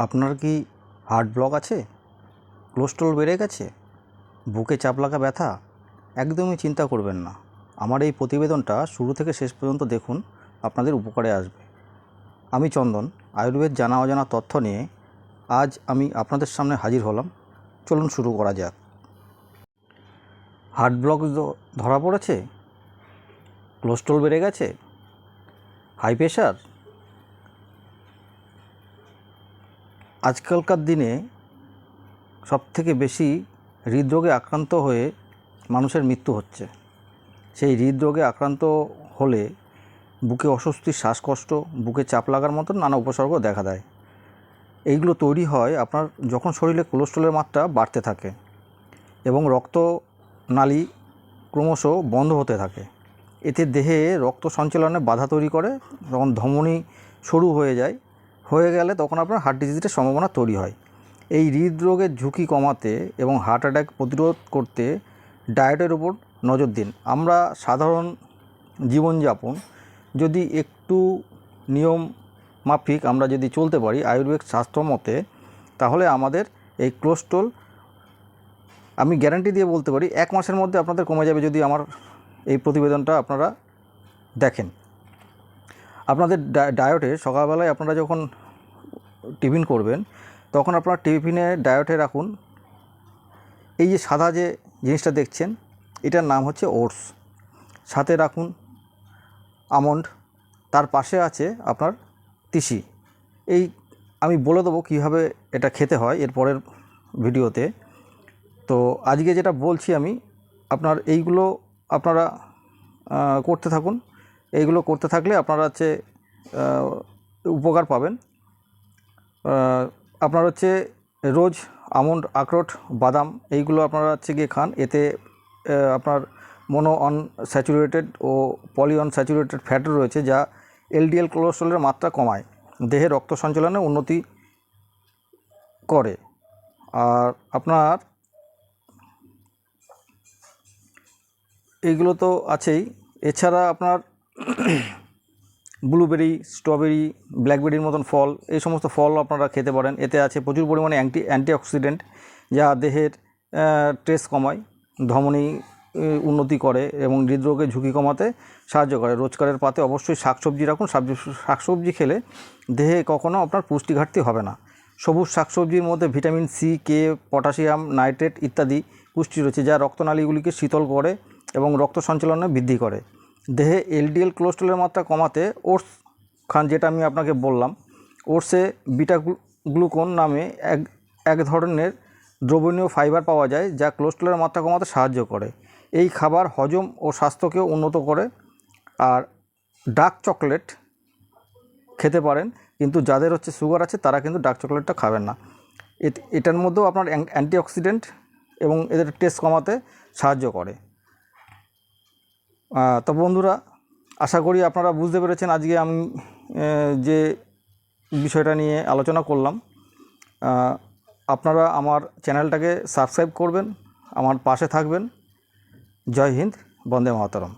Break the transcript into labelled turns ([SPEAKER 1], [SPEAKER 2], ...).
[SPEAKER 1] আপনার কি heart block আছে, কোলেস্টেরল বেড়ে গেছে, বুকে চাপ লাগা ব্যথা? একদমই চিন্তা করবেন না। আমার এই প্রতিবেদনটা শুরু থেকে শেষ পর্যন্ত দেখুন, আপনাদের উপকারে আসবে। আমি চন্দন, আয়ুর্বেদ জানা অজানা তথ্য নিয়ে আজ আমি আপনাদের সামনে হাজির হলাম। চলুন শুরু করা যাক। হার্ট ব্লক ধরা পড়েছে, কোলেস্টেরল বেড়ে গেছে, হাই প্রেশার? আজকালকার দিনে সবথেকে বেশি হৃদরোগে আক্রান্ত হয়ে মানুষের মৃত্যু হচ্ছে। সেই হৃদরোগে আক্রান্ত হলে বুকে অস্বস্তি, শ্বাসকষ্ট, বুকে চাপ লাগার মতন নানা উপসর্গ দেখা দেয়। এইগুলো তৈরি হয় আপনার যখন শরীরে কোলেস্টেরলের মাত্রা বাড়তে থাকে এবং রক্তনালী ক্রমশ বন্ধ হতে থাকে। এতে দেহে রক্ত সঞ্চালনে বাধা তৈরি করে, তখন ধমনী সরু হয়ে গেলে তখন আপনার হার্ট ডিজিজের সম্ভাবনা তৈরি হয়। এই হৃদরোগের ঝুঁকি কমাতে এবং হার্ট অ্যাটাক প্রতিরোধ করতে ডায়েটের উপর নজর দিন। আমরা সাধারণ জীবনযাপন যদি একটু নিয়ম মাফিক আমরা যদি চলতে পারি আয়ুর্বেদ স্বাস্থ্য মতে, তাহলে আমাদের এই কোলেস্টেরল আমি গ্যারান্টি দিয়ে বলতে পারি 1 মাসের মধ্যে আপনাদের কমে যাবে, যদি আমার এই প্রতিবেদনটা আপনারা দেখেন। আপনাদের ডায়েটে সকালবেলায় আপনারা যখন টিফিন করবেন, তখন আপনার টিফিনে ডায়েটে রাখুন এই যে সাদা যে জিনিসটা দেখছেন, এটার নাম হচ্ছে ওটস। সাথে রাখুন আমন্ড, তার পাশে আছে আপনার তিসি। এই আমি বলে দেবো কীভাবে এটা খেতে হয় এর পরের ভিডিওতে। তো আজকে যেটা বলছি আমি, আপনার এইগুলো আপনারা করতে থাকুন। এইগুলো করতে থাকলে আপনারা হচ্ছে উপকার পাবেন। আপনার হচ্ছে রোজ আমন্ড, আখরোট, বাদাম এইগুলো আপনারা হচ্ছে গিয়ে খান। এতে আপনার মনো আনস্যাচুরেটেড ও পলি আনস্যাচুরেটেড ফ্যাট রয়েছে, যা এলডিএল কোলেস্টেরলের মাত্রা কমায়, দেহে রক্ত সঞ্চালনে উন্নতি করে। আর আপনার এইগুলো তো আছেই, এছাড়া আপনার ব্লুবেরি, স্ট্রবেরি, ব্ল্যাকবেরির মতন ফল, এই সমস্ত ফল আপনারা খেতে পারেন। এতে আছে প্রচুর পরিমাণে অ্যান্টিঅক্সিডেন্ট, যা দেহের স্ট্রেস কমায়, ধমনী উন্নতি করে এবং হৃদরোগের ঝুঁকি কমাতে সাহায্য করে। রোজকারের পাতে অবশ্যই শাকসবজি রাখুন। শাকসবজি খেলে দেহে কখনও আপনার পুষ্টি ঘাটতি হবে না। সবুজ শাকসবজির মধ্যে ভিটামিন সি, কে, পটাশিয়াম, নাইট্রেট ইত্যাদি পুষ্টি রয়েছে, যা রক্তনালীগুলিকে শীতল করে এবং রক্ত সঞ্চালনে বৃদ্ধি করে। দেহে এলডিএল কোলেস্টেরলের মাত্রা কমাতে ওটস খান, যেটা আমি আপনাকে বললাম। ওটসে বিটা গ্লুকোন নামে এক ধরনের দ্রবণীয় ফাইবার পাওয়া যায়, যা কোলেস্টেরলের মাত্রা কমাতে সাহায্য করে। এই খাবার হজম ও স্বাস্থ্যকেও উন্নত করে। আর ডার্ক চকলেট খেতে পারেন, কিন্তু যাদের হচ্ছে সুগার আছে তারা কিন্তু ডার্ক চকলেটটা খাবেন না। এটার মধ্যেও আপনার অ্যান্টিঅক্সিডেন্ট এবং এদের টেস্ট কমাতে সাহায্য করে। তো বন্ধুরা, আশা করি আপনারা বুঝতে পেরেছেন আজকে আমি যে বিষয়টা নিয়ে আলোচনা করলাম। আপনারা আমার চ্যানেলটাকে সাবস্ক্রাইব করবেন, আমার পাশে থাকবেন। জয় হিন্দ, বন্দে মাতরম।